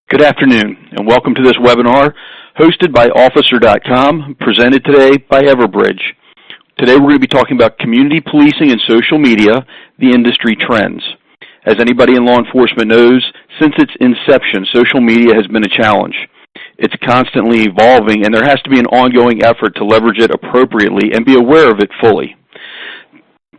Good afternoon, and welcome to this webinar hosted by Officer.com, presented today by Everbridge. Today we're going to be talking about community policing and social media, the industry trends. As anybody in law enforcement knows, since its inception, social media has been a challenge. It's constantly evolving, and there has to be an ongoing effort to leverage it appropriately and be aware of it fully.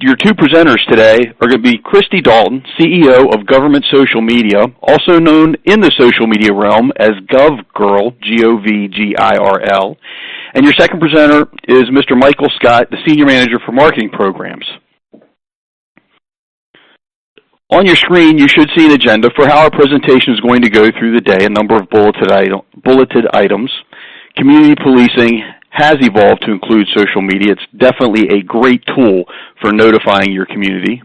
Your two presenters today are going to be Christy Dalton, CEO of Government Social Media, also known in the social media realm as GovGirl, G-O-V-G-I-R-L. And your second presenter is Mr. Michael Scott, the Senior Manager for Marketing Programs. On your screen, you should see an agenda for how our presentation is going to go through the day, a number of bulleted items. Community policing has evolved to include social media. It's definitely a great tool for notifying your community.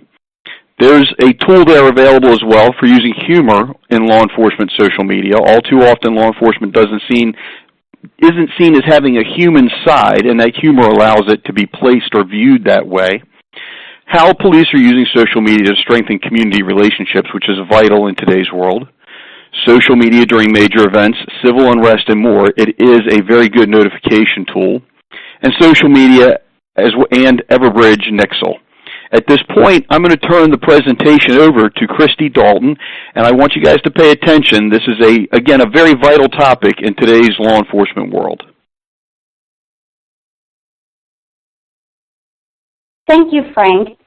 There's a tool there available as well for using humor in law enforcement social media. All too often, law enforcement isn't seen as having a human side, and that humor allows it to be placed or viewed that way. How police are using social media to strengthen community relationships, which is vital in today's world. Social media during major events, civil unrest, and more. It is a very good notification tool. And social media and Everbridge Nixle. At this point, I'm going to turn the presentation over to Christy Dalton, and I want you guys to pay attention. This is, again, a very vital topic in today's law enforcement world. Thank you, Frank.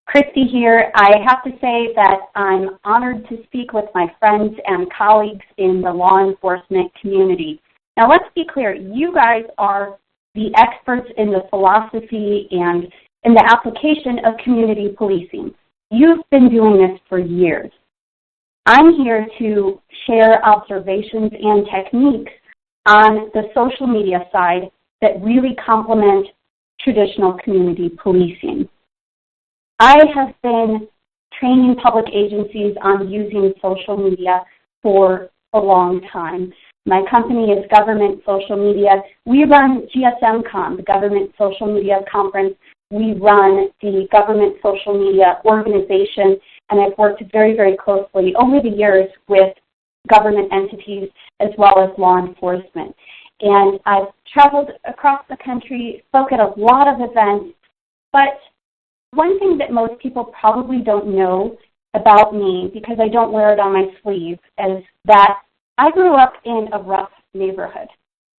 Christy here. I have to say that I'm honored to speak with my friends and colleagues in the law enforcement community. Now, let's be clear. You guys are the experts in the philosophy and in the application of community policing. You've been doing this for years. I'm here to share observations and techniques on the social media side that really complement traditional community policing. I have been training public agencies on using social media for a long time. My company is Government Social Media. We run GSMCon, the Government Social Media Conference. We run the Government Social Media Organization, and I've worked very, very closely over the years with government entities as well as law enforcement. And I've traveled across the country, spoke at a lot of events, but one thing that most people probably don't know about me, because I don't wear it on my sleeve, is that I grew up in a rough neighborhood.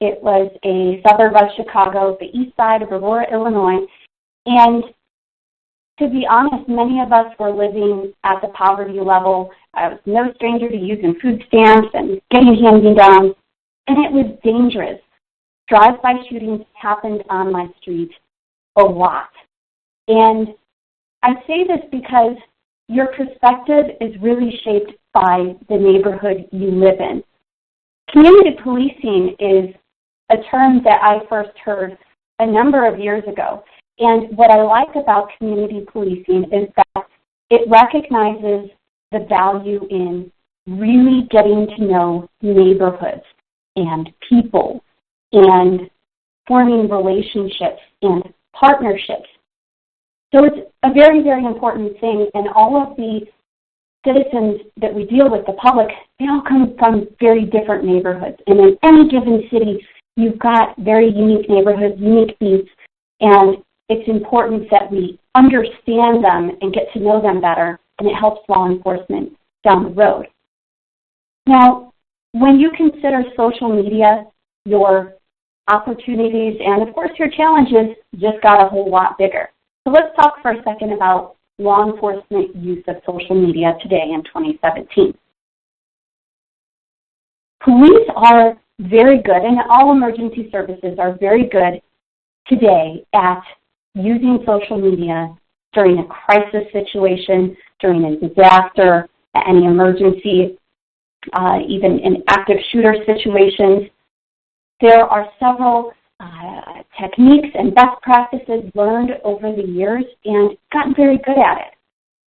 It was a suburb of Chicago, the east side of Aurora, Illinois, and to be honest, many of us were living at the poverty level. I was no stranger to using food stamps and getting hand-me-downs, and it was dangerous. Drive-by shootings happened on my street a lot. And I say this because your perspective is really shaped by the neighborhood you live in. Community policing is a term that I first heard a number of years ago. And what I like about community policing is that it recognizes the value in really getting to know neighborhoods and people and forming relationships and partnerships. So it's a very, very important thing, and all of the citizens that we deal with, the public, they all come from very different neighborhoods. And in any given city, you've got very unique neighborhoods, unique needs, and it's important that we understand them and get to know them better, and it helps law enforcement down the road. Now, when you consider social media, your opportunities and, of course, your challenges just got a whole lot bigger. So let's talk for a second about law enforcement use of social media today in 2017. Police are very good, and all emergency services are very good today at using social media during a crisis situation, during a disaster, any emergency, even in active shooter situations. There are several techniques and best practices learned over the years and gotten very good at it.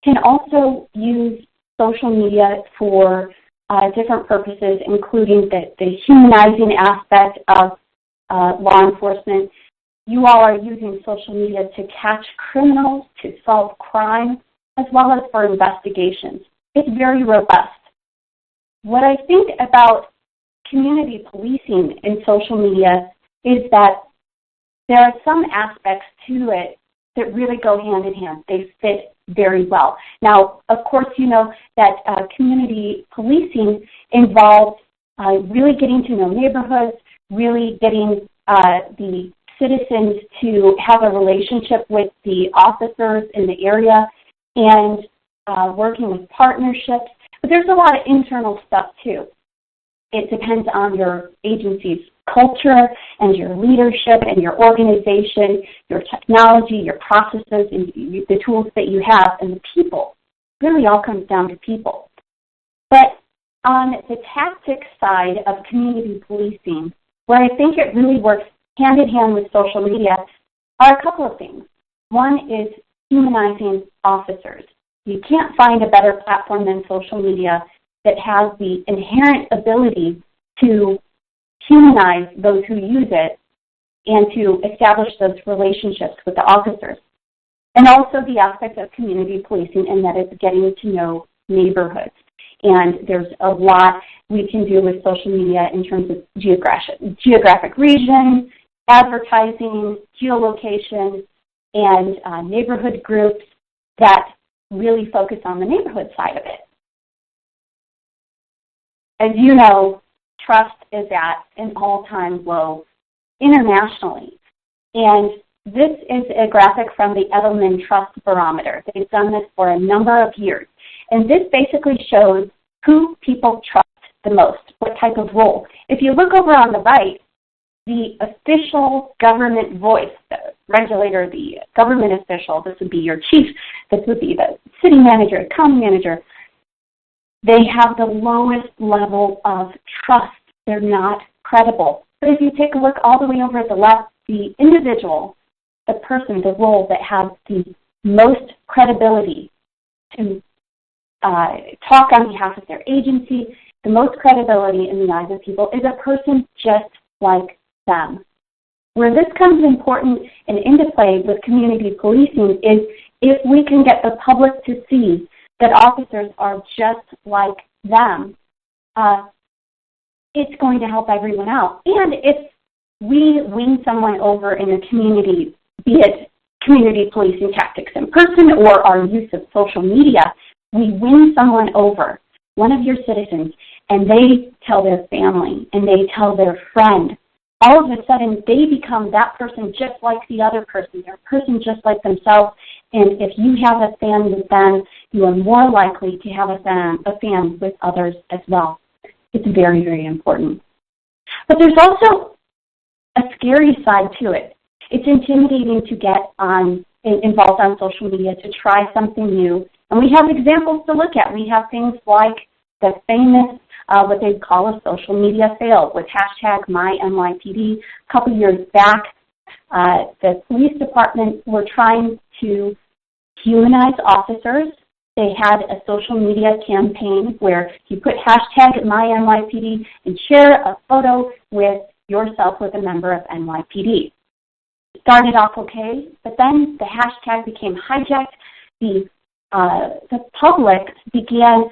Can also use social media for different purposes, including the humanizing aspect of law enforcement. You all are using social media to catch criminals, to solve crime, as well as for investigations. It's very robust. what I think about community policing in social media is that there are some aspects to it that really go hand in hand. They fit very well. Now, of course, you know that community policing involves really getting to know neighborhoods, really getting the citizens to have a relationship with the officers in the area, and working with partnerships. But there's a lot of internal stuff too. It depends on your agency's culture and your leadership and your organization, your technology, your processes, and the tools that you have, and the people. It really all comes down to people. But on the tactics side of community policing, where I think it really works hand in hand with social media, are a couple of things. One is humanizing officers. You can't find a better platform than social media that has the inherent ability to humanize those who use it and to establish those relationships with the officers. And also the aspect of community policing, and that is getting to know neighborhoods. And there's a lot we can do with social media in terms of geographic region, advertising, geolocation, and neighborhood groups that really focus on the neighborhood side of it. As you know, trust is at an all-time low internationally. And this is a graphic from the Edelman Trust Barometer. They've done this for a number of years. And this basically shows who people trust the most, what type of role. If you look over on the right, the official government voice, the regulator, the government official, this would be your chief, this would be the city manager, county manager, they have the lowest level of trust. They're not credible. But if you take a look all the way over at the left, the individual, the person, the role that has the most credibility to talk on behalf of their agency, the most credibility in the eyes of people, is a person just like them. Where this comes important and into play with community policing is if we can get the public to see that officers are just like them, it's going to help everyone out. And if we win someone over in the community, be it community policing tactics in person or our use of social media, we win someone over, one of your citizens, and they tell their family and they tell their friend, all of a sudden they become that person just like the other person. They're a person just like themselves. And if you have a fan with them, you are more likely to have a fan with others as well. It's very, very important. But there's also a scary side to it. It's intimidating to get involved on social media, to try something new. And we have examples to look at. We have things like the famous, what they call a social media fail with hashtag MyNYPD. A couple years back, the police department were trying to humanize officers. They had a social media campaign where you put hashtag MyNYPD and share a photo with yourself with a member of NYPD. It started off okay, but then the hashtag became hijacked. The public began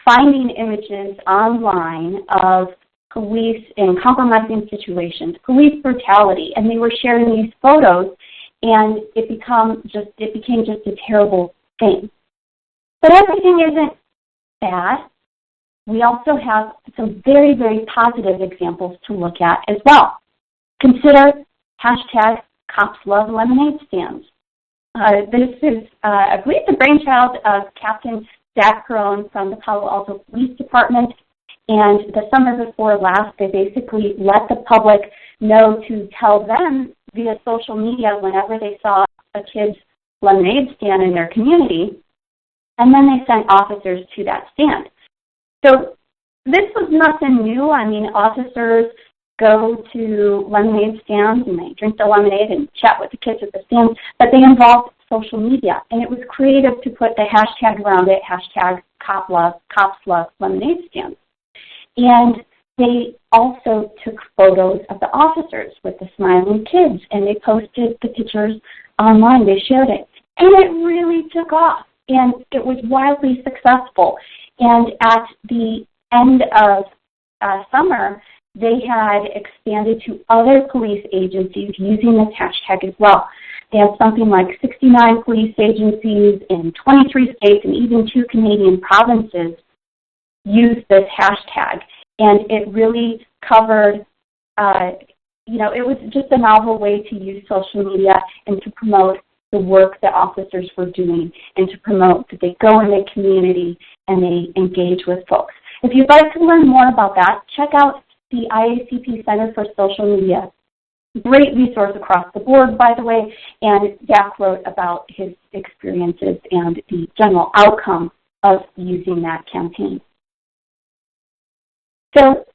finding images online of police in compromising situations, police brutality, and they were sharing these photos, and it became just a terrible thing. But everything isn't bad. We also have some very, very positive examples to look at as well. Consider hashtag Cops Love Lemonade Stands. This is, I believe, the brainchild of Captain Zach Perone from the Palo Alto Police Department. And the summer before last, they basically let the public know to tell them via social media whenever they saw a kid's lemonade stand in their community. And then they sent officers to that stand. So this was nothing new. I mean, officers go to lemonade stands and they drink the lemonade and chat with the kids at the stands, but they involved social media. And it was creative to put the hashtag around it, hashtag Cops Love Lemonade Stands. And they also took photos of the officers with the smiling kids, and they posted the pictures online. They shared it. And it really took off, and it was wildly successful. And at the end of summer, they had expanded to other police agencies using this hashtag as well. They have something like 69 police agencies in 23 states and even 2 Canadian provinces use this hashtag. And it really covered, it was just a novel way to use social media and to promote the work that officers were doing and to promote that they go in the community and they engage with folks. If you'd like to learn more about that, check out the IACP Center for Social Media. Great resource across the board, by the way, and Jack wrote about his experiences and the general outcome of using that campaign. So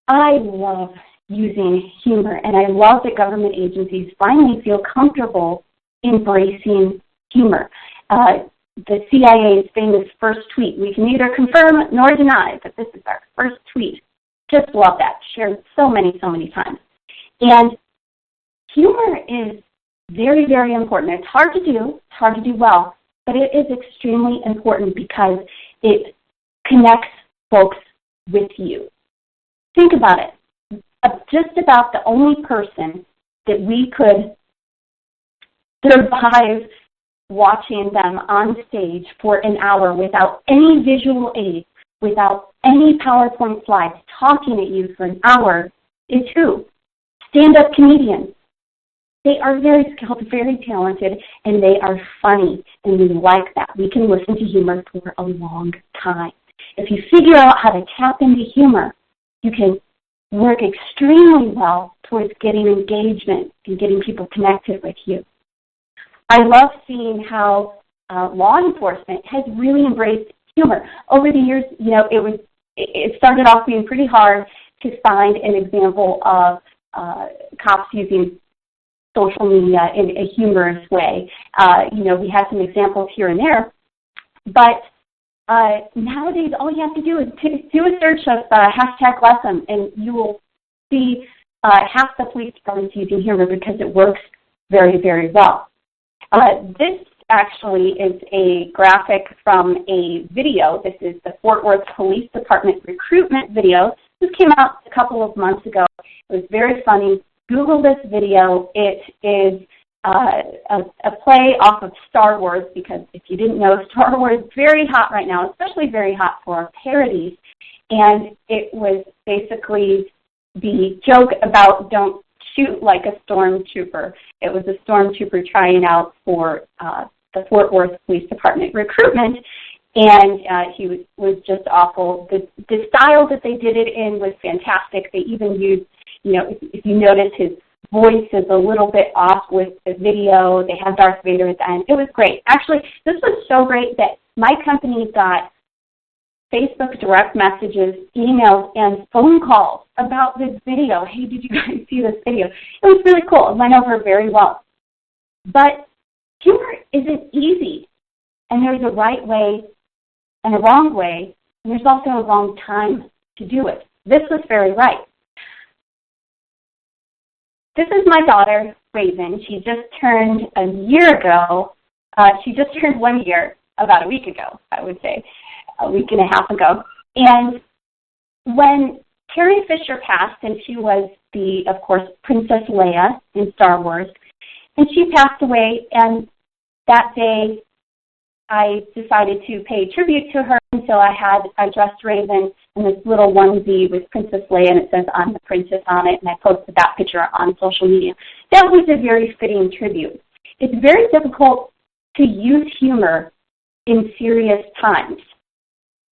I love using humor, and I love that government agencies finally feel comfortable embracing humor. The CIA's famous first tweet, we can neither confirm nor deny that this is our first tweet. Just love that, shared so many times. And humor is very, very important. It's hard to do well, but it is extremely important because it connects folks with you. Think about it. Just about the only person that we could survive watching them on stage for an hour without any visual aid, without any PowerPoint slides, talking at you for an hour is who? Stand-up comedians. They are very skilled, very talented, and they are funny, and we like that. We can listen to humor for a long time. If you figure out how to tap into humor, you can work extremely well towards getting engagement and getting people connected with you. I love seeing how law enforcement has really embraced humor. Over the years, it started off being pretty hard to find an example of cops using social media in a humorous way. We have some examples here and there, but nowadays all you have to do is do a search of #lesson, and you will see half the police departments using humor because it works very, very well. This actually is a graphic from a video. This is the Fort Worth Police Department recruitment video. This came out a couple of months ago. It was very funny. Google this video. It is a play off of Star Wars, because if you didn't know, Star Wars is very hot right now, especially very hot for parodies. And it was basically the joke about don't shoot like a stormtrooper. It was a stormtrooper trying out for the Fort Worth Police Department recruitment, and he was just awful. The style that they did it in was fantastic. They even used, if you notice, his voice is a little bit off with the video. They had Darth Vader at the end. It was great. Actually, this was so great that my company got Facebook direct messages, emails, and phone calls about this video. Hey, did you guys see this video? It was really cool. It went over very well. But humor isn't easy, and there's a right way and a wrong way, and there's also a wrong time to do it. This was very right. This is my daughter, Raven. She just turned a year ago. She just turned 1 year about a week ago, I would say, a week and a half ago. And when Carrie Fisher passed, and she was of course, Princess Leia in Star Wars, and she passed away, and that day I decided to pay tribute to her, and so I dressed Raven in this little onesie with Princess Leia, and it says "I'm the Princess" on it, and I posted that picture on social media. That was a very fitting tribute. It's very difficult to use humor in serious times.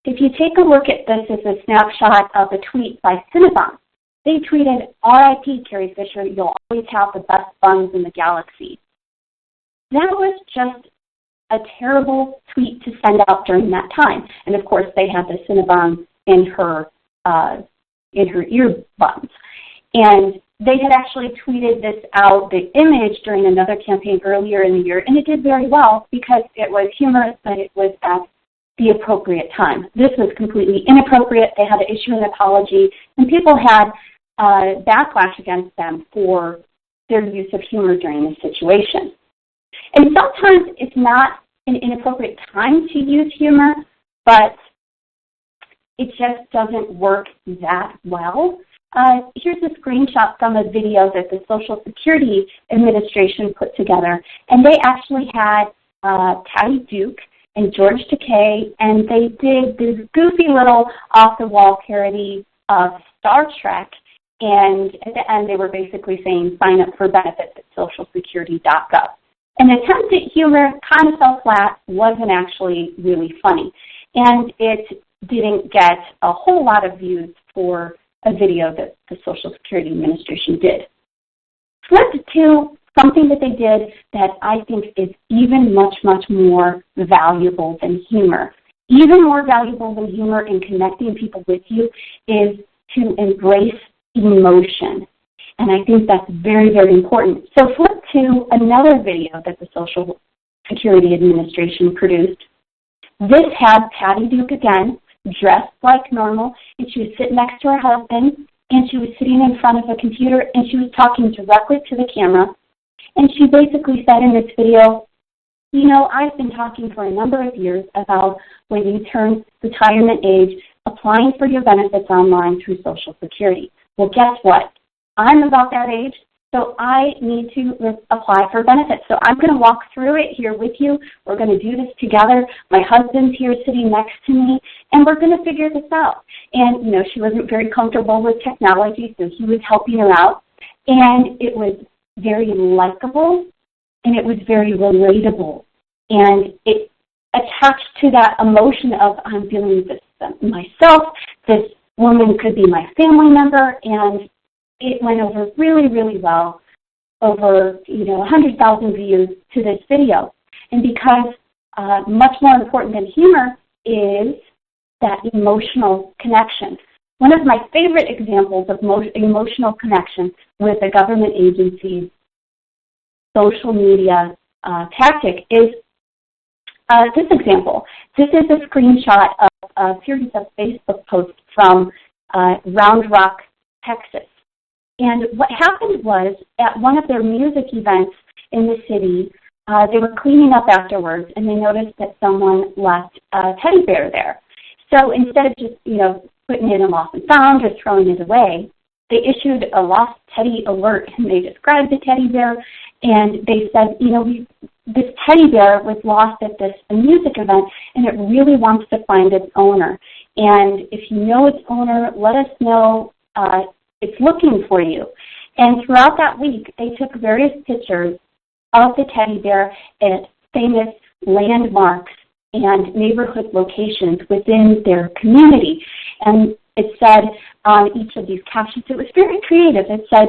If you take a look at this as a snapshot of a tweet by Cinnabon, they tweeted, "R.I.P. Carrie Fisher, you'll always have the best buns in the galaxy." That was just a terrible tweet to send out during that time. And of course, they had the Cinnabon in her earbuds. And they had actually tweeted this out, the image, during another campaign earlier in the year, and it did very well because it was humorous, but it was at the appropriate time. This was completely inappropriate. They had to issue an apology, and people had backlash against them for their use of humor during this situation. And sometimes it's not an inappropriate time to use humor, but it just doesn't work that well. Here's a screenshot from a video that the Social Security Administration put together, and they actually had Patty Duke and George Takei, and they did this goofy little off-the-wall parody of Star Trek, and at the end they were basically saying, sign up for benefits at socialsecurity.gov. And the attempt at humor kind of fell flat, wasn't actually really funny, and it didn't get a whole lot of views for a video that the Social Security Administration did. Flip to something that they did that I think is even much, much more valuable than humor. Even more valuable than humor in connecting people with you is to embrace emotion. And I think that's very, very important. So flip to another video that the Social Security Administration produced. This had Patty Duke again, dressed like normal, and she was sitting next to her husband, and she was sitting in front of a computer, and she was talking directly to the camera. And she basically said in this video, you know, I've been talking for a number of years about when you turn retirement age, applying for your benefits online through Social Security. Well, guess what? I'm about that age, so I need to apply for benefits. So I'm going to walk through it here with you. We're going to do this together. My husband's here sitting next to me, and we're going to figure this out. And, you know, she wasn't very comfortable with technology, so he was helping her out. And it was very likable, and it was very relatable. And it attached to that emotion of, I'm feeling this myself, this woman could be my family member, and it went over really, really well, over 100,000 views to this video. And because much more important than humor is that emotional connection. One of my favorite examples of emotional connection with a government agency's social media tactic is this example. This is a screenshot of a series of Facebook posts from Round Rock, Texas. And what happened was, at one of their music events in the city, they were cleaning up afterwards, and they noticed that someone left a teddy bear there. So instead of just, putting it in lost and found or throwing it away, they issued a lost teddy alert, and they described the teddy bear, and they said, this teddy bear was lost at this music event, and it really wants to find its owner. And if you know its owner, let us know. It's looking for you. And throughout that week, they took various pictures of the teddy bear at famous landmarks and neighborhood locations within their community. And it said on each of these captions, it was very creative. It said,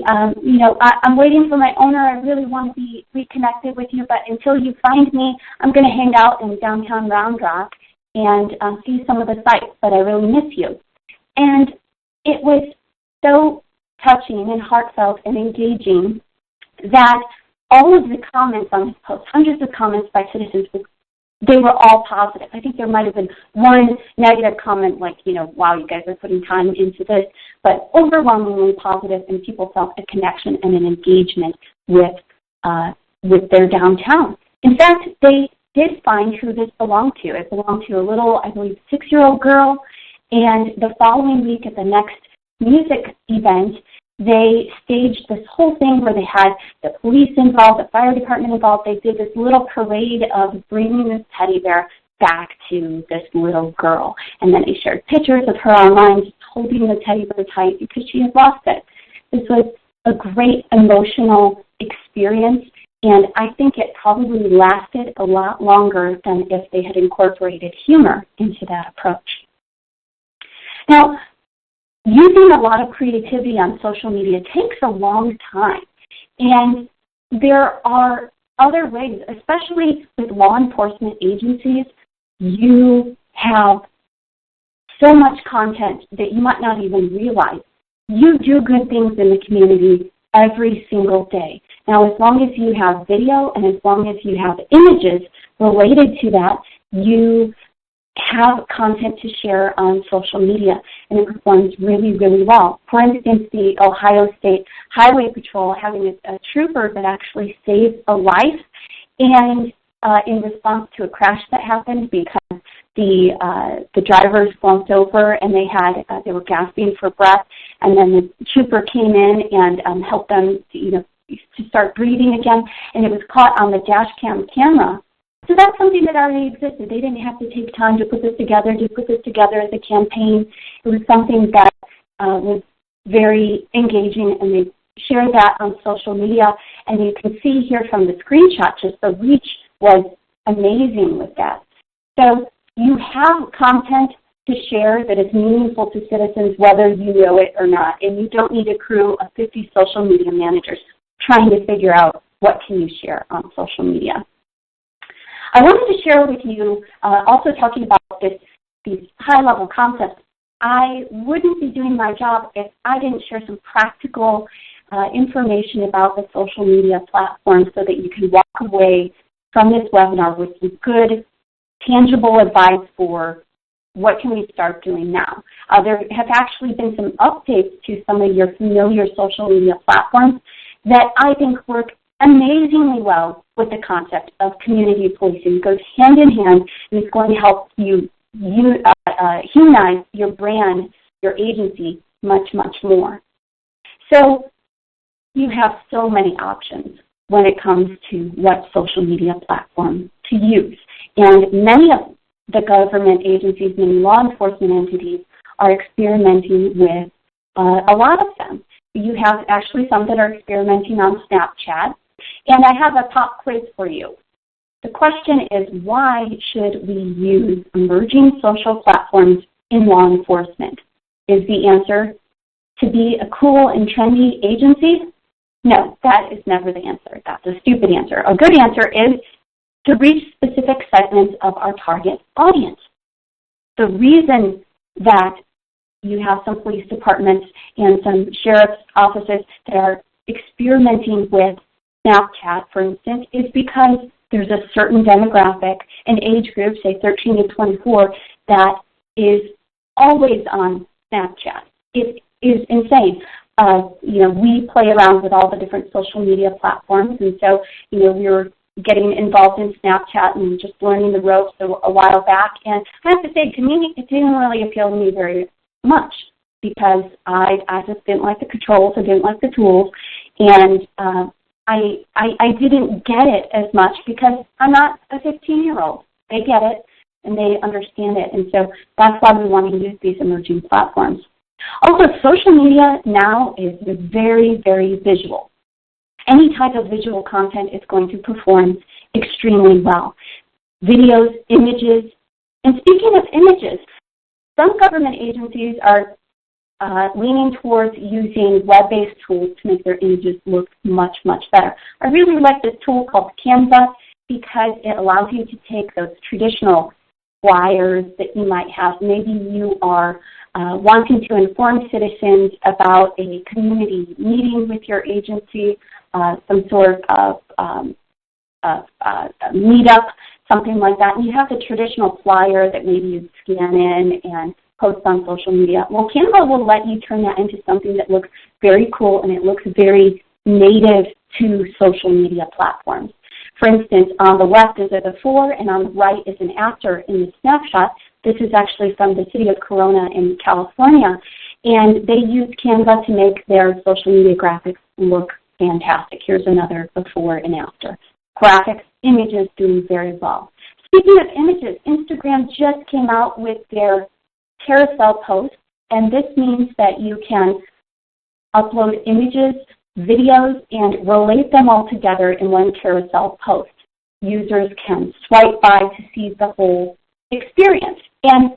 I'm waiting for my owner. I really want to be reconnected with you, but until you find me, I'm going to hang out in downtown Round Rock and see some of the sights, but I really miss you. And it was so touching and heartfelt and engaging that all of the comments on this post, hundreds of comments by citizens, they were all positive. I think there might have been one negative comment like, wow, you guys are putting time into this, but overwhelmingly positive, and people felt a connection and an engagement with their downtown. In fact, they did find who this belonged to. It belonged to a little, I believe, 6-year-old girl, and the following week at the next music event, they staged this whole thing where they had the police involved, the fire department involved. They did this little parade of bringing this teddy bear back to this little girl. And then they shared pictures of her online just holding the teddy bear tight because she had lost it. This was a great emotional experience, and I think it probably lasted a lot longer than if they had incorporated humor into that approach. Now, using a lot of creativity on social media takes a long time, and there are other ways, especially with law enforcement agencies. You have so much content that you might not even realize. You do good things in the community every single day. Now, as long as you have video and as long as you have images related to that, you have content to share on social media, and it performs really, really well. For instance, the Ohio State Highway Patrol having a trooper that actually saved a life, and in response to a crash that happened because the drivers slumped over and they were gasping for breath, and then the trooper came in and helped them to start breathing again, and it was caught on the dash cam camera. So that's something that already existed. They didn't have to take time to put this together, as a campaign. It was something that was very engaging, and they shared that on social media. And you can see here from the screenshot, just the reach was amazing with that. So you have content to share that is meaningful to citizens, whether you know it or not. And you don't need a crew of 50 social media managers trying to figure out what can you share on social media. I wanted to share with you, also talking about these high-level concepts. I wouldn't be doing my job if I didn't share some practical information about the social media platform so that you can walk away from this webinar with some good, tangible advice for what can we start doing now. There have actually been some updates to some of your familiar social media platforms that I think work amazingly well with the concept of community policing. It goes hand in hand, and it's going to help you humanize your brand, your agency, much, much more. So you have so many options when it comes to what social media platform to use. And many of the government agencies, many law enforcement entities are experimenting with a lot of them. You have actually some that are experimenting on Snapchat. And I have a pop quiz for you. The question is, why should we use emerging social platforms in law enforcement? Is the answer to be a cool and trendy agency? No, that is never the answer. That's a stupid answer. A good answer is to reach specific segments of our target audience. The reason that you have some police departments and some sheriff's offices that are experimenting with Snapchat, for instance, is because there's a certain demographic, an age group, say 13 to 24, that is always on Snapchat. It is insane. We play around with all the different social media platforms, and so, we were getting involved in Snapchat and just learning the ropes a while back. And I have to say, to me, it didn't really appeal to me very much because I just didn't like the controls, I didn't like the tools, and I didn't get it as much because I'm not a 15-year-old. They get it and they understand it, and so that's why we want to use these emerging platforms. Also, social media now is very, very visual. Any type of visual content is going to perform extremely well. Videos, images, and speaking of images, some government agencies are leaning towards using web-based tools to make their images look much, much better. I really like this tool called Canva because it allows you to take those traditional flyers that you might have. Maybe you are wanting to inform citizens about a community meeting with your agency, some sort of meetup, something like that. And you have the traditional flyer that maybe you scan in and post on social media. Well, Canva will let you turn that into something that looks very cool and it looks very native to social media platforms. For instance, on the left is a before and on the right is an after in the snapshot. This is actually from the city of Corona in California, and they used Canva to make their social media graphics look fantastic. Here's another before and after. Graphics, images doing very well. Speaking of images, Instagram just came out with their carousel post, and this means that you can upload images, videos, and relate them all together in one carousel post. Users can swipe by to see the whole experience. And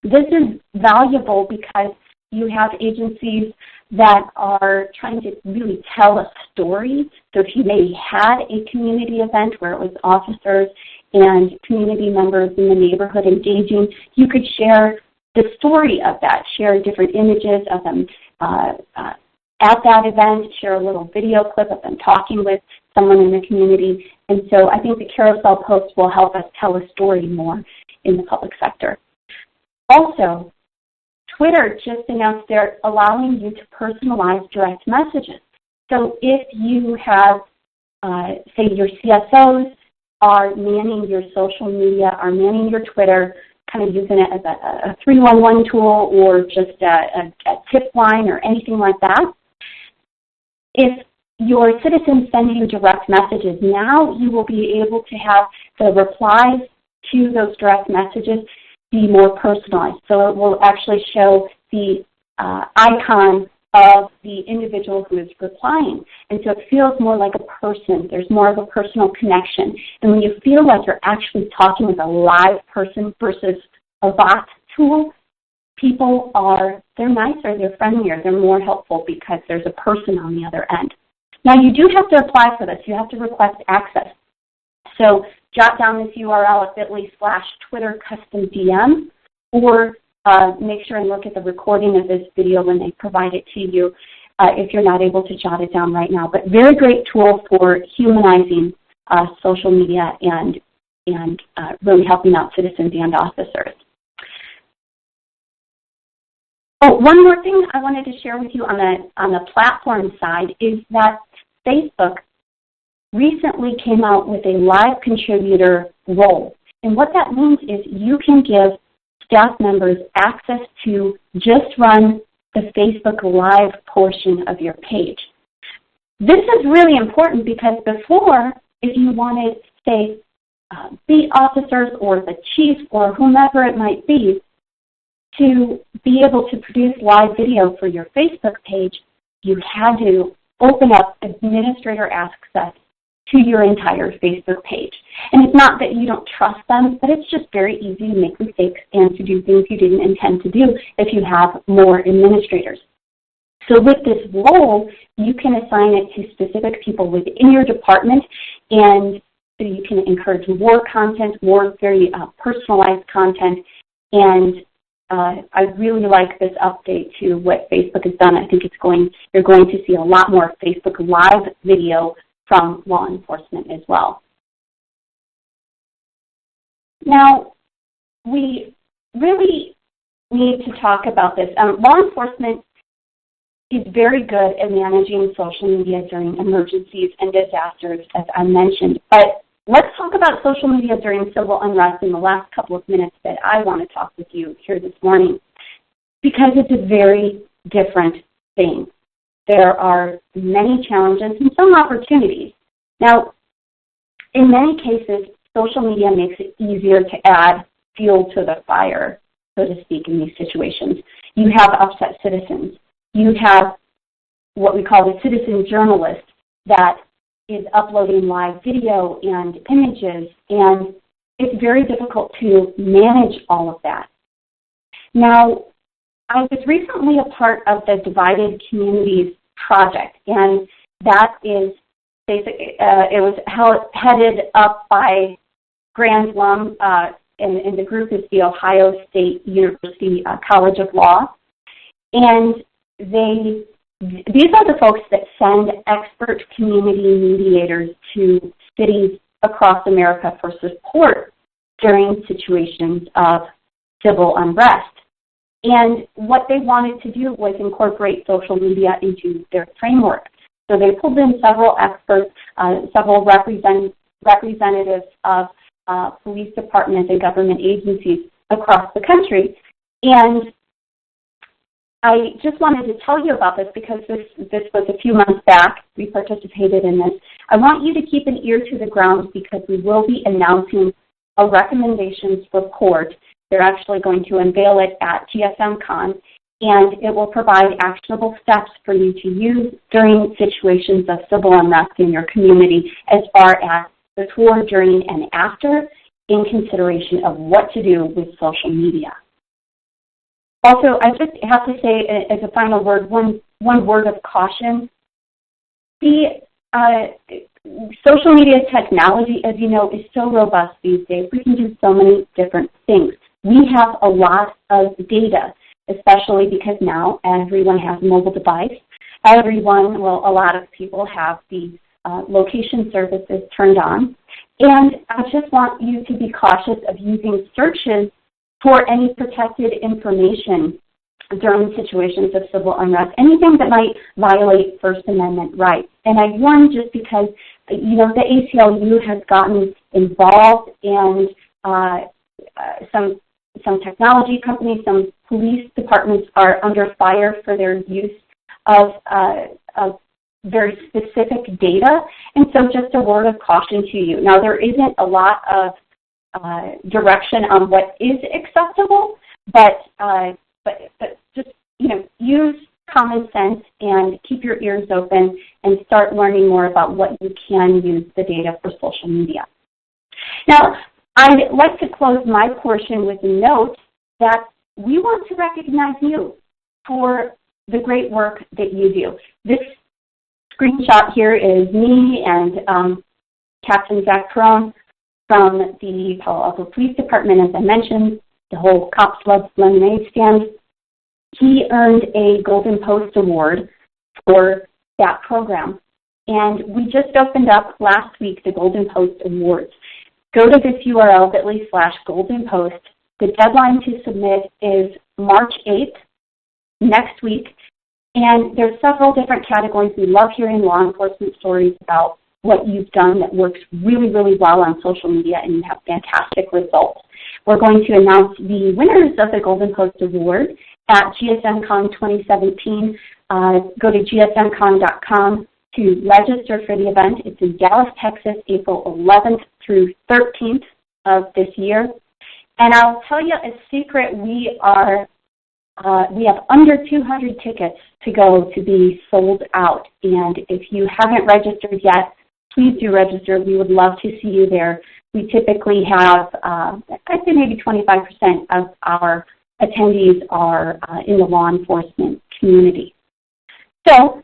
this is valuable because you have agencies that are trying to really tell a story. So if you maybe had a community event where it was officers and community members in the neighborhood engaging, you could share the story of that, share different images of them at that event, share a little video clip of them talking with someone in the community. And so I think the carousel post will help us tell a story more in the public sector. Also, Twitter just announced they're allowing you to personalize direct messages. So if you have, say, your CSOs are manning your social media, are manning your Twitter, kind of using it as a 311 tool or just a tip line or anything like that. If your citizens send you direct messages, now you will be able to have the replies to those direct messages be more personalized. So it will actually show the icon of the individual who is replying. And so it feels more like a person. There's more of a personal connection. And when you feel like you're actually talking with a live person versus a bot tool, people they're nicer, they're friendlier, they're more helpful because there's a person on the other end. Now you do have to apply for this. You have to request access. So jot down this URL at bit.ly/Twitter-custom-DM, or make sure and look at the recording of this video when they provide it to you if you're not able to jot it down right now. But very great tool for humanizing social media and really helping out citizens and officers. Oh, one more thing I wanted to share with you on the platform side is that Facebook recently came out with a live contributor role. And what that means is you can give staff members access to just run the Facebook Live portion of your page. This is really important because before, if you wanted, say, beat officers or the chief or whomever it might be to be able to produce live video for your Facebook page, you had to open up administrator access to your entire Facebook page. And it's not that you don't trust them, but it's just very easy to make mistakes and to do things you didn't intend to do if you have more administrators. So with this role, you can assign it to specific people within your department, and so you can encourage more content, more very personalized content. And I really like this update to what Facebook has done. I think you're going to see a lot more Facebook Live video from law enforcement as well. Now, we really need to talk about this. Law enforcement is very good at managing social media during emergencies and disasters, as I mentioned. But let's talk about social media during civil unrest in the last couple of minutes that I want to talk with you here this morning, because it's a very different thing. There are many challenges and some opportunities. Now, in many cases, social media makes it easier to add fuel to the fire, so to speak, in these situations. You have upset citizens. You have what we call the citizen journalist that is uploading live video and images, and it's very difficult to manage all of that. Now, I was recently a part of the Divided Communities project, and that is basically, it was headed up by Grand Lum, and the group is the Ohio State University College of Law. And these are the folks that send expert community mediators to cities across America for support during situations of civil unrest. And what they wanted to do was incorporate social media into their framework. So they pulled in several experts, several representatives of police departments and government agencies across the country. And I just wanted to tell you about this because this was a few months back. We participated in this. I want you to keep an ear to the ground because we will be announcing a recommendations report. They're actually going to unveil it at TSMCon, and it will provide actionable steps for you to use during situations of civil unrest in your community as far as before, during, and after, in consideration of what to do with social media. Also, I just have to say as a final word, one word of caution. The social media technology, as you know, is so robust these days. We can do so many different things. We have a lot of data, especially because now everyone has a mobile device. A lot of people have the location services turned on. And I just want you to be cautious of using searches for any protected information during situations of civil unrest, anything that might violate First Amendment rights. And I warn just because, you know, the ACLU has gotten involved and some some technology companies, some police departments are under fire for their use of very specific data. And so just a word of caution to you. Now, there isn't a lot of direction on what is acceptable, but just, use common sense and keep your ears open and start learning more about what you can use the data for social media. Now, I'd like to close my portion with a note that we want to recognize you for the great work that you do. This screenshot here is me and Captain Zach Perone from the Palo Alto Police Department, as I mentioned, the whole Cops Love Lemonade stand. He earned a Golden Post Award for that program. And we just opened up last week the Golden Post Awards. Go to this URL, bit.ly/goldenpost. The deadline to submit is March 8th, next week. And there's several different categories. We love hearing law enforcement stories about what you've done that works really, really well on social media, and you have fantastic results. We're going to announce the winners of the Golden Post Award at GSMCon 2017. Go to gsmcon.com to register for the event. It's in Dallas, Texas, April 11th through 13th of this year. And I'll tell you a secret, we have under 200 tickets to go to be sold out. And if you haven't registered yet, please do register. We would love to see you there. We typically have, I'd say maybe 25% of our attendees are in the law enforcement community. So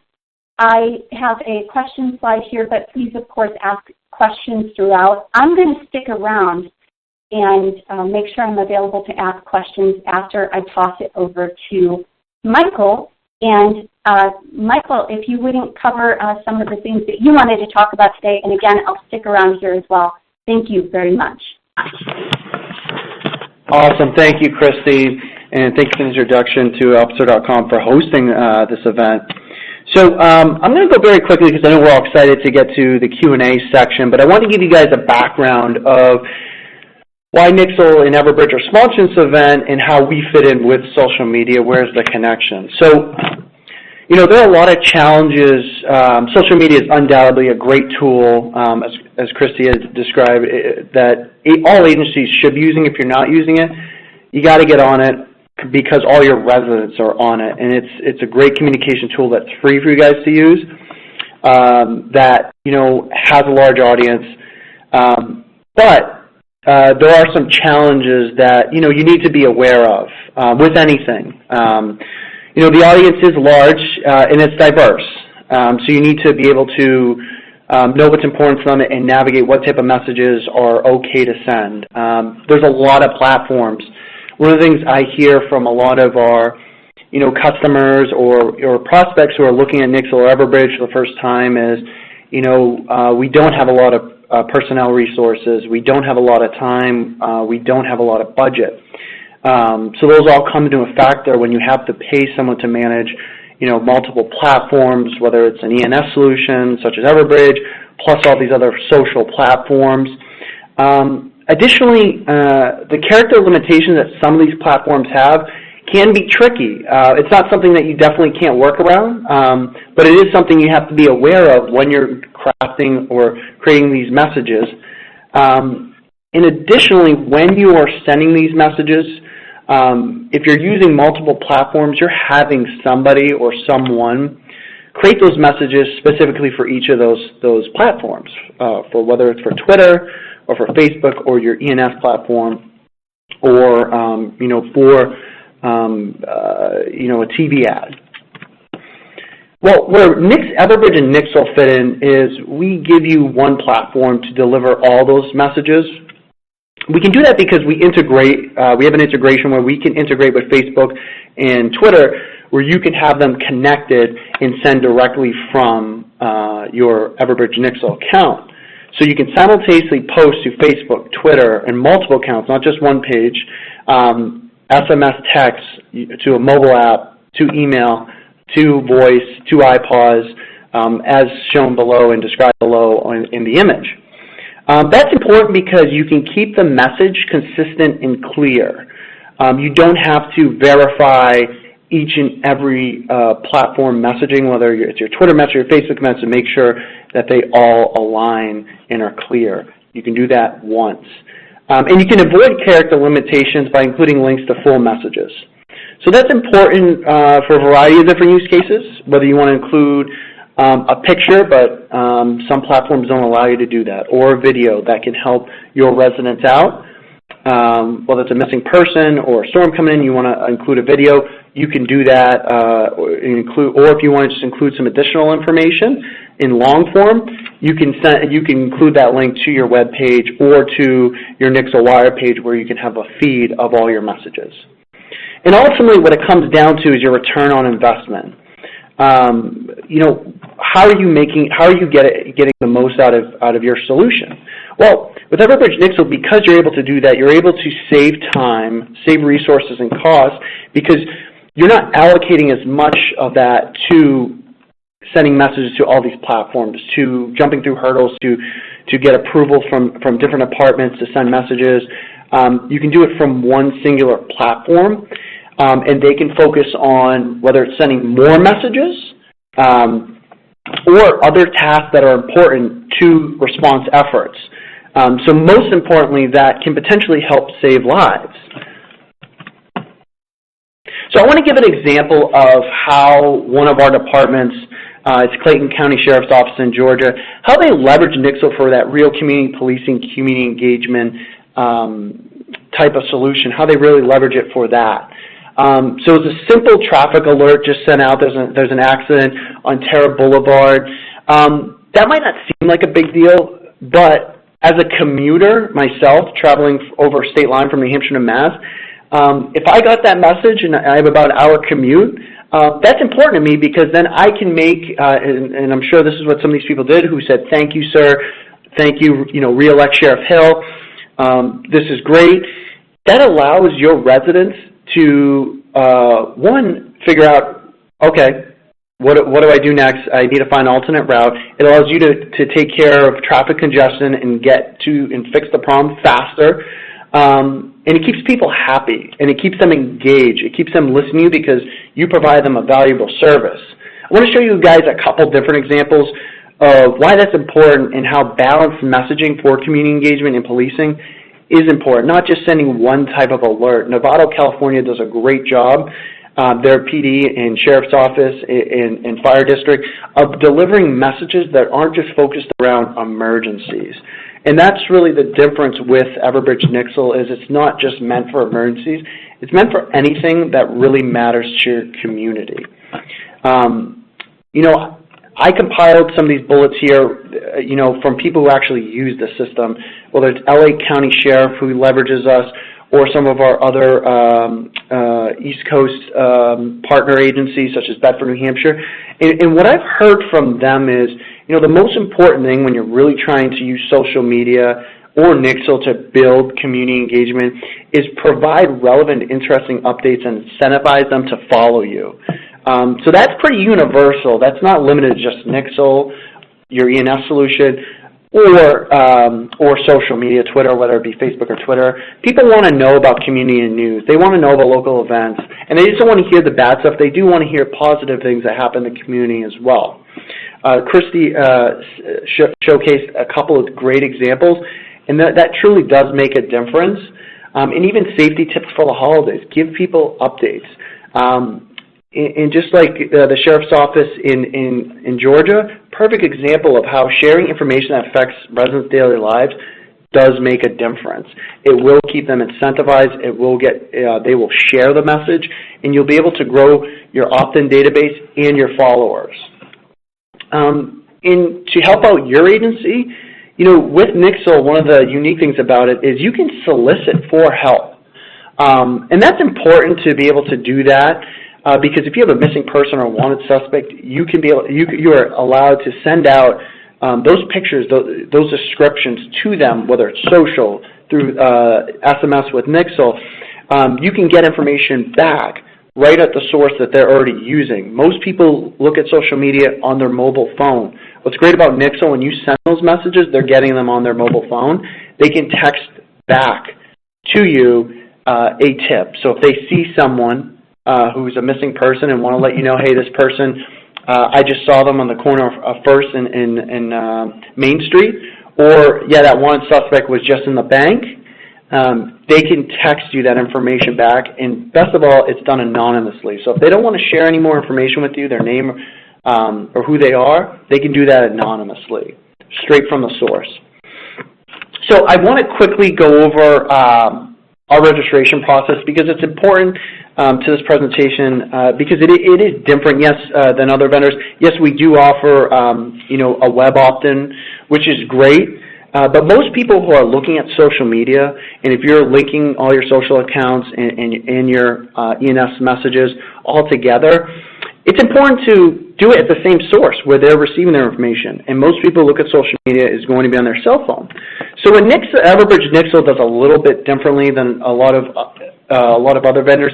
I have a question slide here, but please, of course, ask questions throughout. I'm going to stick around and make sure I'm available to ask questions after I toss it over to Michael. And Michael, if you wouldn't cover some of the things that you wanted to talk about today, and again, I'll stick around here as well. Thank you very much. Awesome. Thank you, Christy, and thank you for the introduction to Officer.com for hosting this event. So I'm going to go very quickly because I know we're all excited to get to the Q&A section, but I want to give you guys a background of why Nixle and Everbridge are sponsoring this event and how we fit in with social media. Where's the connection? So, there are a lot of challenges. Social media is undoubtedly a great tool, as Christy has described, that all agencies should be using. If you're not using it, you got to get on it because all your residents are on it. And it's a great communication tool that's free for you guys to use, that, has a large audience. But there are some challenges that, you need to be aware of with anything. The audience is large and it's diverse. So you need to be able to know what's important to them and navigate what type of messages are okay to send. There's a lot of platforms. One of the things I hear from a lot of our, customers or prospects who are looking at Nixle or Everbridge for the first time is, we don't have a lot of personnel resources. We don't have a lot of time. We don't have a lot of budget. So those all come into a factor when you have to pay someone to manage, multiple platforms, whether it's an ENS solution such as Everbridge, plus all these other social platforms. Additionally, the character limitations that some of these platforms have can be tricky. It's not something that you definitely can't work around, but it is something you have to be aware of when you're crafting or creating these messages. And additionally, when you are sending these messages, if you're using multiple platforms, you're having somebody or someone create those messages specifically for each of those platforms, for whether it's for Twitter or for Facebook or your ENS platform, or for a TV ad. Well, where Everbridge and Nixle fit in is we give you one platform to deliver all those messages. We can do that because we integrate. We have an integration where we can integrate with Facebook and Twitter, where you can have them connected and send directly from your Everbridge Nixle account. So you can simultaneously post to Facebook, Twitter, and multiple accounts, not just one page, SMS text to a mobile app, to email, to voice, to iPause, as shown below and described below in the image. That's important because you can keep the message consistent and clear. You don't have to verify each and every platform messaging, whether it's your Twitter message or your Facebook message, to make sure that they all align and are clear. You can do that once. And you can avoid character limitations by including links to full messages. So that's important for a variety of different use cases, whether you want to include a picture, but some platforms don't allow you to do that, or a video that can help your residents out. Whether it's a missing person or a storm coming in, you want to include a video, you can do that, or if you want to just include some additional information in long form, you can include that link to your web page or to your Nixle Wire page where you can have a feed of all your messages. And ultimately, what it comes down to is your return on investment. How are you getting the most out of your solution? Well, with Everbridge Nixle, because you're able to do that, you're able to save time, save resources and costs, because you're not allocating as much of that to sending messages to all these platforms, to jumping through hurdles to get approval from different departments to send messages. You can do it from one singular platform, and they can focus on whether it's sending more messages or other tasks that are important to response efforts. So most importantly, that can potentially help save lives. So I want to give an example of how one of our departments, it's Clayton County Sheriff's Office in Georgia, how they leverage Nixle for that real community policing, community engagement type of solution, how they really leverage it for that. So it's a simple traffic alert just sent out. There's an accident on Terra Boulevard. That might not seem like a big deal, but as a commuter myself, traveling over a state line from New Hampshire to Mass, if I got that message and I have about an hour commute, that's important to me because then I can make, and I'm sure this is what some of these people did who said, thank you, sir, thank you, re-elect Sheriff Hill, this is great. That allows your residents to, one, figure out, okay, what do I do next? I need to find an alternate route. It allows you to take care of traffic congestion and fix the problem faster. And it keeps people happy, and it keeps them engaged. It keeps them listening because you provide them a valuable service. I want to show you guys a couple different examples of why that's important and how balanced messaging for community engagement and policing is important, not just sending one type of alert. Novato, California does a great job, their PD and Sheriff's Office and Fire District, of delivering messages that aren't just focused around emergencies. And that's really the difference with Everbridge Nixle, is it's not just meant for emergencies. It's meant for anything that really matters to your community. I compiled some of these bullets here, from people who actually use the system, whether it's LA County Sheriff who leverages us, or some of our other East Coast partner agencies such as Bedford, New Hampshire. And what I've heard from them is, the most important thing when you're really trying to use social media or Nixle to build community engagement is provide relevant, interesting updates and incentivize them to follow you. So that's pretty universal. That's not limited to just Nixle, your ENS solution, or social media, Twitter, whether it be Facebook or Twitter. People want to know about community and news. They want to know about local events. And they just don't want to hear the bad stuff. They do want to hear positive things that happen in the community as well. Christy showcased a couple of great examples, and that truly does make a difference. And even safety tips for the holidays. Give people updates. And just like the Sheriff's Office in Georgia, perfect example of how sharing information that affects residents' daily lives does make a difference. It will keep them incentivized. They will share the message, and you'll be able to grow your opt-in database and your followers. And to help out your agency, with Nixle, one of the unique things about it is you can solicit for help. And that's important to be able to do that. Because if you have a missing person or a wanted suspect, you are allowed to send out those pictures, those descriptions to them, whether it's social, through SMS with Nixle. You can get information back right at the source that they're already using. Most people look at social media on their mobile phone. What's great about Nixle, when you send those messages, they're getting them on their mobile phone. They can text back to you a tip. So if they see someone who's a missing person and want to let you know, hey, this person, I just saw them on the corner of First and Main Street, or, yeah, that one suspect was just in the bank, they can text you that information back, and best of all, it's done anonymously. So if they don't want to share any more information with you, their name or who they are, they can do that anonymously, straight from the source. So I want to quickly go over our registration process because it's important to this presentation because it is different, yes, than other vendors. Yes, we do offer, a web opt-in, which is great. But most people who are looking at social media, and if you're linking all your social accounts and your ENS messages all together, it's important to do it at the same source where they're receiving their information. And most people look at social media is going to be on their cell phone. So what Everbridge Nixle does a little bit differently than a lot of other vendors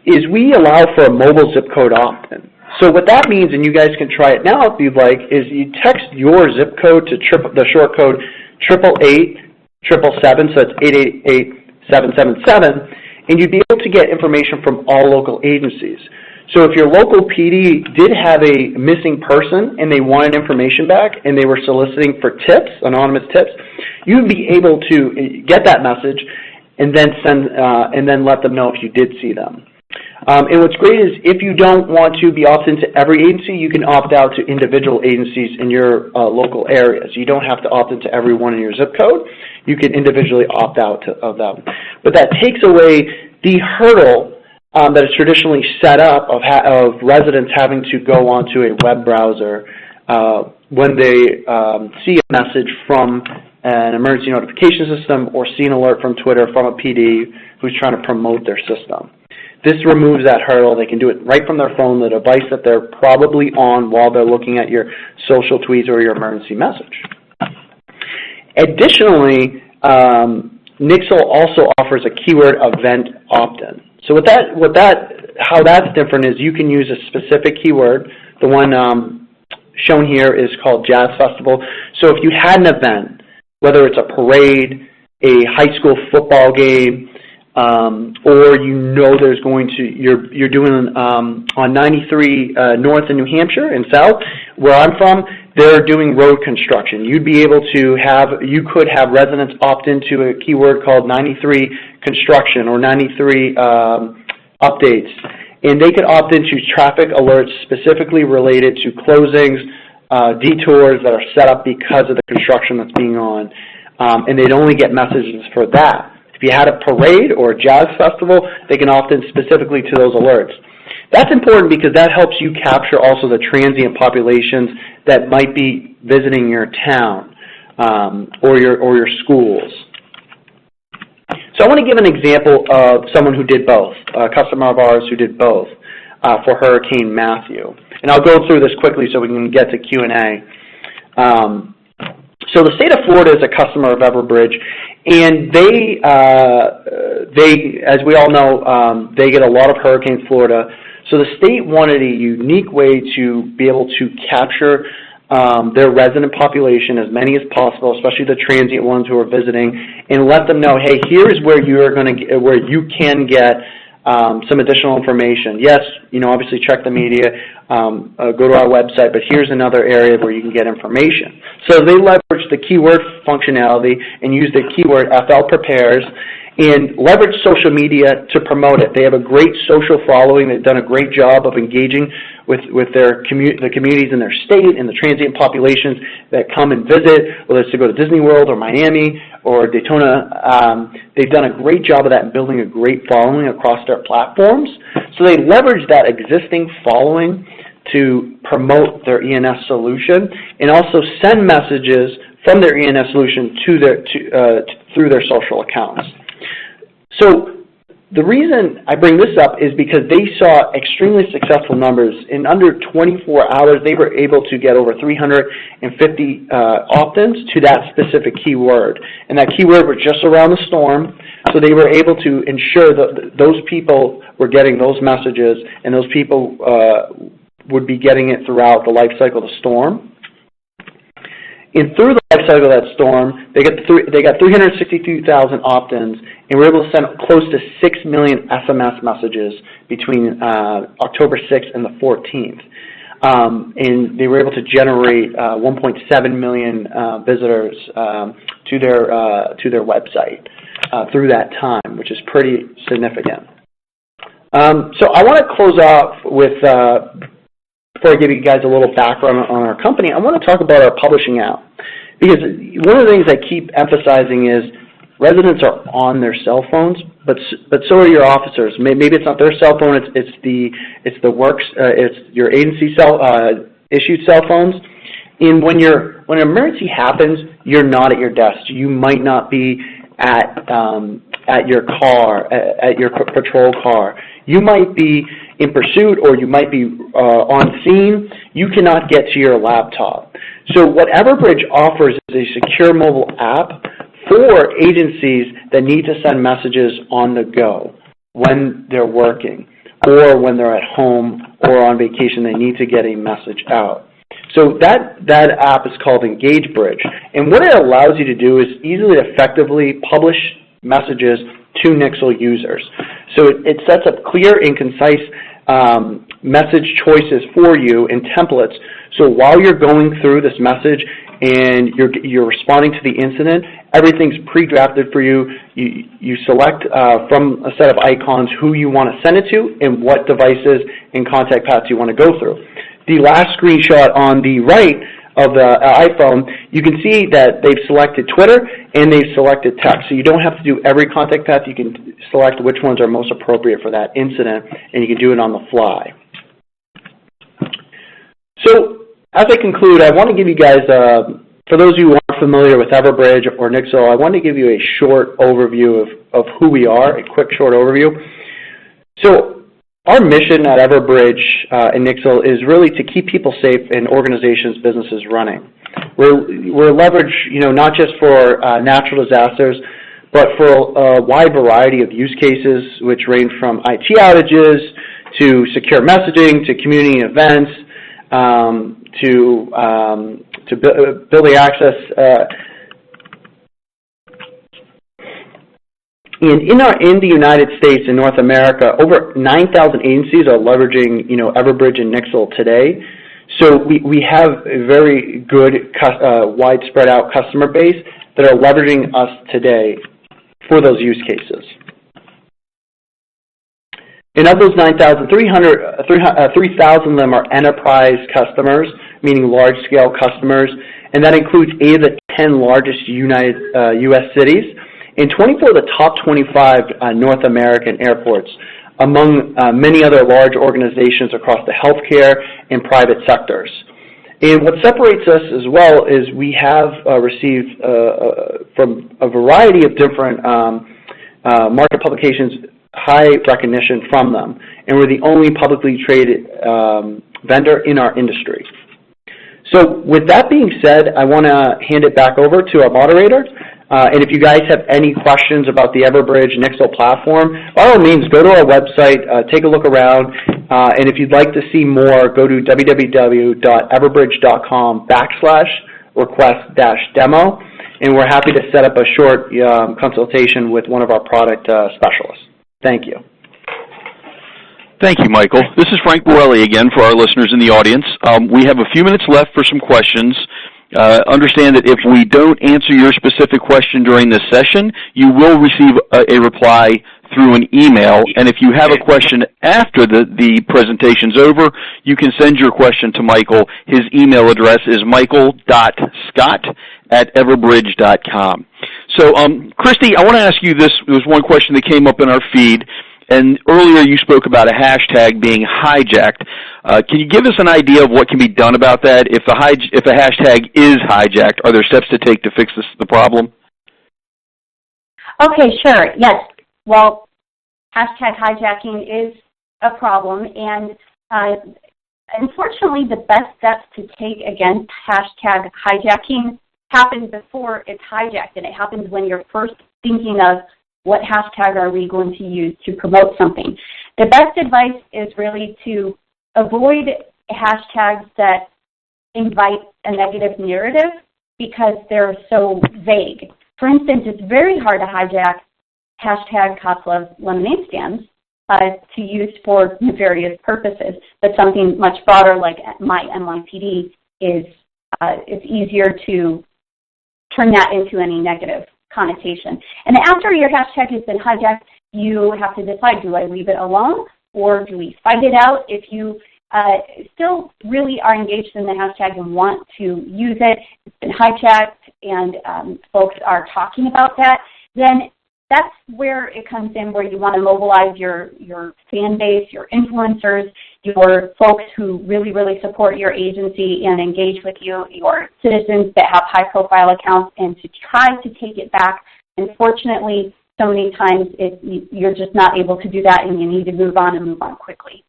is we allow for a mobile zip code opt-in. So what that means, and you guys can try it now if you'd like, is you text your zip code to the short code 888-777, so it's 888-777, and you'd be able to get information from all local agencies. So if your local PD did have a missing person and they wanted information back and they were soliciting for tips, anonymous tips, you'd be able to get that message and then let them know if you did see them. And what's great is if you don't want to be opted into every agency, you can opt out to individual agencies in your local areas. You don't have to opt into every one in your zip code. You can individually opt out of them. But that takes away the hurdle that is traditionally set up of residents having to go onto a web browser when they see a message from an emergency notification system or see an alert from Twitter from a PD who's trying to promote their system. This removes that hurdle. They can do it right from their phone, the device that they're probably on while they're looking at your social tweets or your emergency message. Additionally, Nixle also offers a keyword event opt-in. So how that's different is you can use a specific keyword. The one shown here is called Jazz Festival. So if you had an event, whether it's a parade, a high school football game, or there's going to, you're doing on 93 North in New Hampshire and South, where I'm from, they're doing road construction. You could have residents opt into a keyword called 93 construction or 93 updates, and they could opt into traffic alerts specifically related to closings, detours that are set up because of the construction that's being on, and they'd only get messages for that. If you had a parade or a jazz festival, they can opt in specifically to those alerts. That's important because that helps you capture also the transient populations that might be visiting your town or your schools. So I want to give an example of someone who did both, a customer of ours who did both for Hurricane Matthew. And I'll go through this quickly so we can get to Q&A. So the state of Florida is a customer of Everbridge, and they as we all know, they get a lot of hurricanes in Florida. So the state wanted a unique way to be able to capture their resident population, as many as possible, especially the transient ones who are visiting, and let them know, hey, here's where where you can get some additional information. Yes, obviously check the media, go to our website, but here's another area where you can get information. So they leverage the keyword functionality and use the keyword FL Prepares and leverage social media to promote it. They have a great social following. They've done a great job of engaging with the communities in their state and the transient populations that come and visit, whether it's to go to Disney World or Miami or Daytona. They've done a great job of that and building a great following across their platforms. So they leverage that existing following to promote their ENS solution and also send messages from their ENS solution through their social accounts. So the reason I bring this up is because they saw extremely successful numbers. In under 24 hours, they were able to get over 350 opt-ins to that specific keyword. And that keyword was just around the storm, so they were able to ensure that those people were getting those messages, and those people would be getting it throughout the life cycle of the storm. And through the life cycle of that storm, they got 362,000 opt-ins, and were able to send close to 6 million SMS messages between October 6th and the 14th. And they were able to generate 1.7 million visitors to their website through that time, which is pretty significant. So I want to close off with, before I give you guys a little background on our company, I want to talk about our publishing app. Because one of the things I keep emphasizing is residents are on their cell phones, but so are your officers. Maybe it's not their cell phone, it's your agency issued cell phones. And when an emergency happens, you're not at your desk. You might not be at your car, at your patrol car. You might be in pursuit, or you might be on scene. You cannot get to your laptop. So what Everbridge offers is a secure mobile app for agencies that need to send messages on the go when they're working, or when they're at home or on vacation, they need to get a message out. So that app is called Everbridge, and what it allows you to do is easily, effectively publish messages to Nixle users. So it sets up clear and concise message choices for you in templates. So while you're going through this message and you're responding to the incident, everything's pre-drafted for you. You select from a set of icons who you want to send it to and what devices and contact paths you want to go through. The last screenshot on the right of the iPhone, you can see that they've selected Twitter and they've selected text. So you don't have to do every contact path. You can select which ones are most appropriate for that incident, and you can do it on the fly. So as I conclude, I want to give you guys, for those of you who aren't familiar with Everbridge or Nixle, I want to give you a short overview of who we are, a quick short overview. So our mission at Everbridge and Nixle is really to keep people safe and organizations' businesses running. We're leveraged, not just for natural disasters, but for a wide variety of use cases, which range from IT outages to secure messaging to community events to building access. In the United States and North America, over 9,000 agencies are leveraging, Everbridge and Nixle today. So we have a very good, widespread out customer base that are leveraging us today for those use cases. And of those 9,000, 3,000 of them are enterprise customers, meaning large-scale customers, and that includes 8 of the 10 largest U.S. cities, and 24 of the top 25 North American airports, among many other large organizations across the healthcare and private sectors. And what separates us as well is we have received from a variety of different market publications high recognition from them, and we're the only publicly traded vendor in our industry. So with that being said, I want to hand it back over to our moderator. And if you guys have any questions about the Everbridge Nixle platform, by all means, go to our website, take a look around, and if you'd like to see more, go to www.everbridge.com/request-demo, and we're happy to set up a short consultation with one of our product specialists. Thank you. Thank you, Michael. This is Frank Borelli again for our listeners in the audience. We have a few minutes left for some questions. Understand that if we don't answer your specific question during this session, you will receive a reply through an email. And if you have a question after the presentation's over, you can send your question to Michael. His email address is michael.scott@everbridge.com. So, Christy, I want to ask you this. There was one question that came up in our feed. And earlier you spoke about a hashtag being hijacked. Can you give us an idea of what can be done about that? If a hashtag is hijacked, are there steps to take to fix the problem? Okay, sure. Yes. Well, hashtag hijacking is a problem, and unfortunately the best steps to take against hashtag hijacking happen before it's hijacked, and it happens when you're first thinking of what hashtag are we going to use to promote something. The best advice is really to avoid hashtags that invite a negative narrative because they're so vague. For instance, it's very hard to hijack hashtag cops love lemonade stands to use for nefarious purposes, but something much broader like my NYPD is it's easier to turn that into any negative connotation. And after your hashtag has been hijacked, you have to decide, do I leave it alone or do we fight it out? If you still really are engaged in the hashtag and want to use it, it's been hijacked and folks are talking about that, then that's where it comes in, where you want to mobilize your fan base, your influencers, your folks who really, really support your agency and engage with you, your citizens that have high-profile accounts, and to try to take it back. Unfortunately, so many times you're just not able to do that, and you need to move on and move on quickly.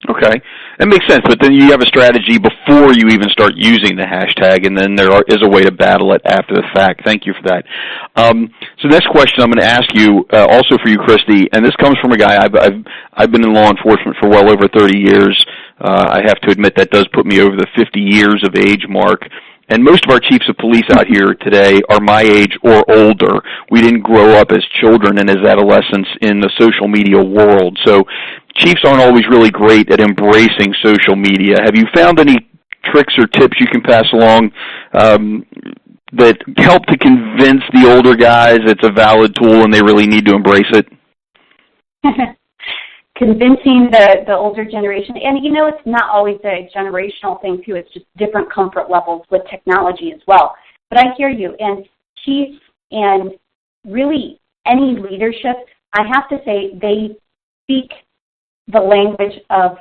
Okay, that makes sense, but then you have a strategy before you even start using the hashtag, and then there is a way to battle it after the fact. Thank you for that. So next question I'm going to ask you, also for you, Christy, and this comes from a guy, I've been in law enforcement for well over 30 years. I have to admit that does put me over the 50 years of age mark. And most of our chiefs of police out here today are my age or older. We didn't grow up as children and as adolescents in the social media world. So chiefs aren't always really great at embracing social media. Have you found any tricks or tips you can pass along that help to convince the older guys it's a valid tool and they really need to embrace it? Convincing the older generation, and it's not always a generational thing too, it's just different comfort levels with technology as well. But I hear you, and chiefs and really any leadership, I have to say they speak the language of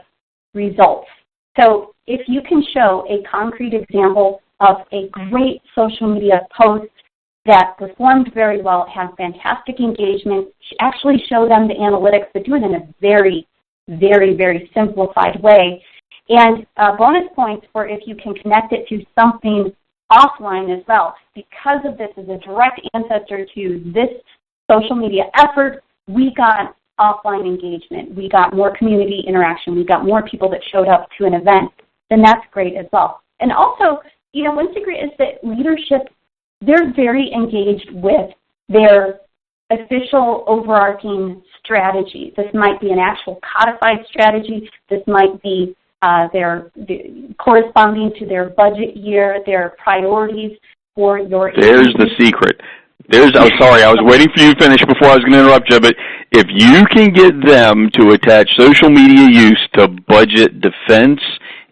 results. So if you can show a concrete example of a great social media post that performed very well, had fantastic engagement, actually show them the analytics, but do it in a very, very, very simplified way. And bonus points for if you can connect it to something offline as well. Because of this as a direct ancestor to this social media effort, we got offline engagement. We got more community interaction. We got more people that showed up to an event. Then that's great as well. And also, one secret is that leadership, they're very engaged with their official overarching strategy. This might be an actual codified strategy. This might be corresponding to their budget year, their priorities for your agency. There's the secret. I'm sorry, I was waiting for you to finish before I was going to interrupt you, but if you can get them to attach social media use to budget, defense,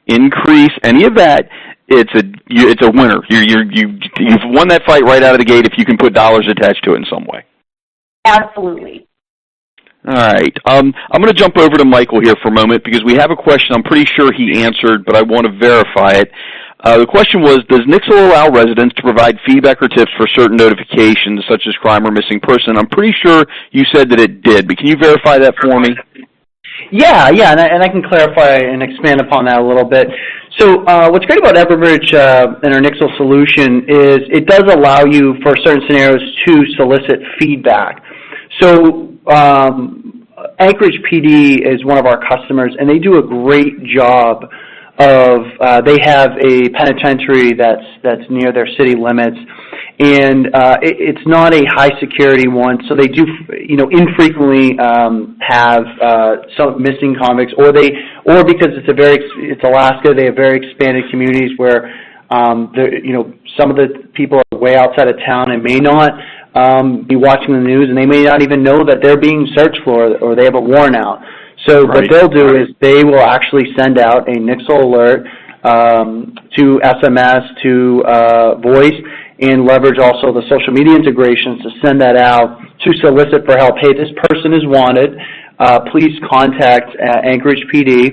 increase, any of that, it's a winner. You've won that fight right out of the gate if you can put dollars attached to it in some way. Absolutely. All right. I'm going to jump over to Michael here for a moment because we have a question I'm pretty sure he answered, but I want to verify it. The question was, does Nixle allow residents to provide feedback or tips for certain notifications, such as crime or missing person? I'm pretty sure you said that it did, but can you verify that for me? Yeah, and I can clarify and expand upon that a little bit. So what's great about Everbridge and our Nixle solution is it does allow you, for certain scenarios, to solicit feedback. So Anchorage PD is one of our customers, and they do a great job of, they have a penitentiary that's near their city limits, and it's not a high security one, so they do, infrequently have some missing convicts, or because it's Alaska, they have very expanded communities where some of the people are way outside of town and may not be watching the news, and they may not even know that they're being searched for or they have a warrant out. So What they'll do is they will actually send out a Nixle alert to SMS, to voice, and leverage also the social media integrations to send that out to solicit for help. Hey, this person is wanted. Please contact Anchorage PD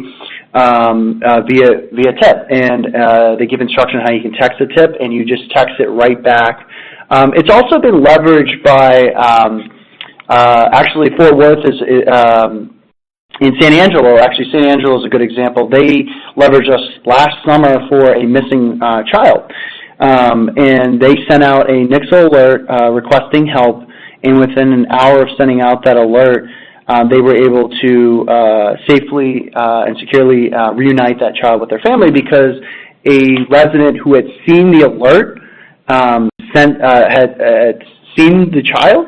via tip. And they give instruction on how you can text a tip, and you just text it right back. It's also been leveraged by, actually, Fort Worth is in San Angelo. Actually, San Angelo is a good example. They leveraged us last summer for a missing child. And they sent out a Nixle alert requesting help, and within an hour of sending out that alert, they were able to safely and securely reunite that child with their family, because a resident who had seen the alert had seen the child,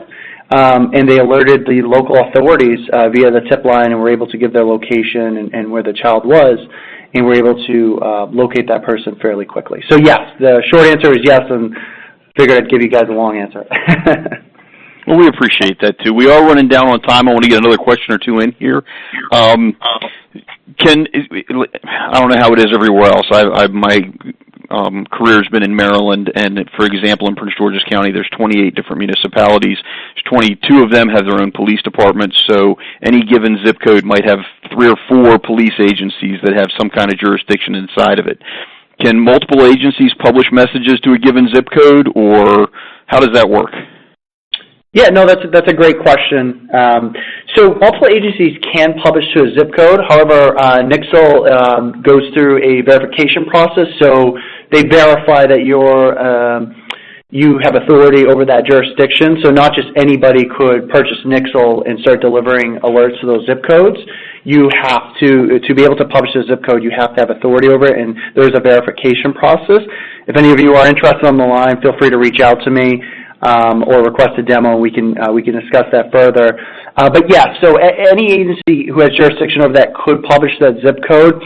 and they alerted the local authorities via the tip line, and were able to give their location and where the child was, and were able to locate that person fairly quickly. So yes, the short answer is yes, and figured I'd give you guys a long answer. Well, we appreciate that, too. We are running down on time. I want to get another question or two in here. I don't know how it is everywhere else. My career's been in Maryland, and for example, in Prince George's County, there's 28 different municipalities. 22 of them have their own police departments, so any given zip code might have 3 or 4 police agencies that have some kind of jurisdiction inside of it. Can multiple agencies publish messages to a given zip code, or how does that work? Yeah, no, that's a great question. So multiple agencies can publish to a zip code. However, NIXL goes through a verification process, so they verify that you have authority over that jurisdiction. So not just anybody could purchase NIXL and start delivering alerts to those zip codes. You have to be able to publish a zip code, you have to have authority over it, and there's a verification process. If any of you are interested on the line, feel free to reach out to me. Or request a demo, we can discuss that further. But yeah, so any agency who has jurisdiction over that could publish that zip code.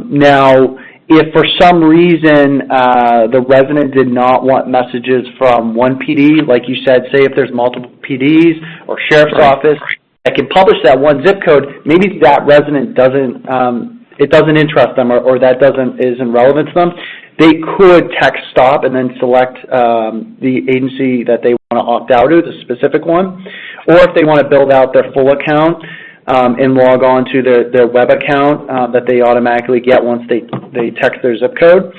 Now, if for some reason the resident did not want messages from one PD, like you said, say if there's multiple PDs or sheriff's office that can publish that one zip code, maybe that resident doesn't, it doesn't interest them, or that isn't relevant to them. They could text stop and then select the agency that they want to opt out of, the specific one. Or if they want to build out their full account and log on to their web account that they automatically get once they text their zip code,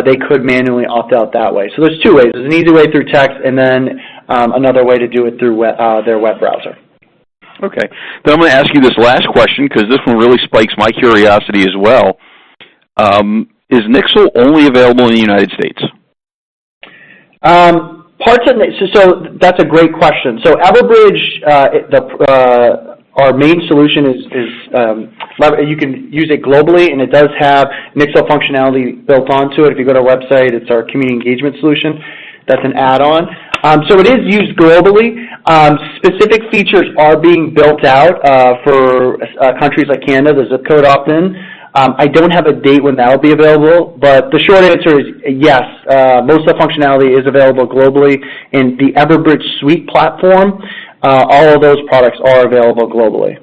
they could manually opt out that way. So there's 2 ways. There's an easy way through text, and then another way to do it through their web browser. Okay. Then I'm going to ask you this last question, because this one really spikes my curiosity as well. Is NIXL only available in the United States? So that's a great question. So Everbridge, our main solution is you can use it globally, and it does have NIXL functionality built onto it. If you go to our website, it's our community engagement solution. That's an add-on. So it is used globally. Specific features are being built out for countries like Canada, the zip code opt-in. I don't have a date when that will be available, but the short answer is yes. Most of the functionality is available globally, and the Everbridge Suite platform, all of those products are available globally.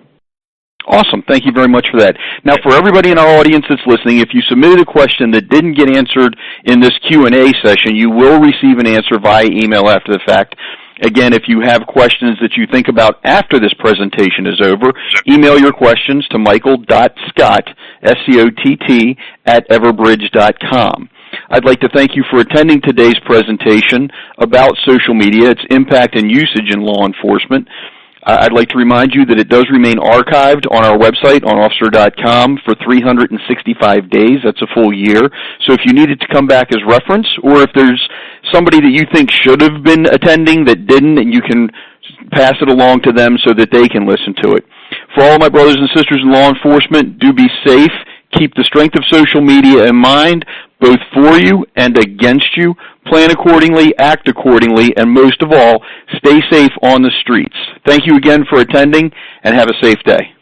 Awesome. Thank you very much for that. Now, for everybody in our audience that's listening, if you submitted a question that didn't get answered in this Q&A session, you will receive an answer via email after the fact. Again, if you have questions that you think about after this presentation is over, email your questions to michael.scott, S-C-O-T-T, @everbridge.com. I'd like to thank you for attending today's presentation about social media, its impact and usage in law enforcement. I'd like to remind you that it does remain archived on our website, on officer.com, for 365 days. That's a full year. So if you need it to come back as reference, or if there's somebody that you think should have been attending that didn't, and you can pass it along to them so that they can listen to it. For all my brothers and sisters in law enforcement, do be safe. Keep the strength of social media in mind, both for you and against you. Plan accordingly, act accordingly, and most of all, stay safe on the streets. Thank you again for attending, and have a safe day.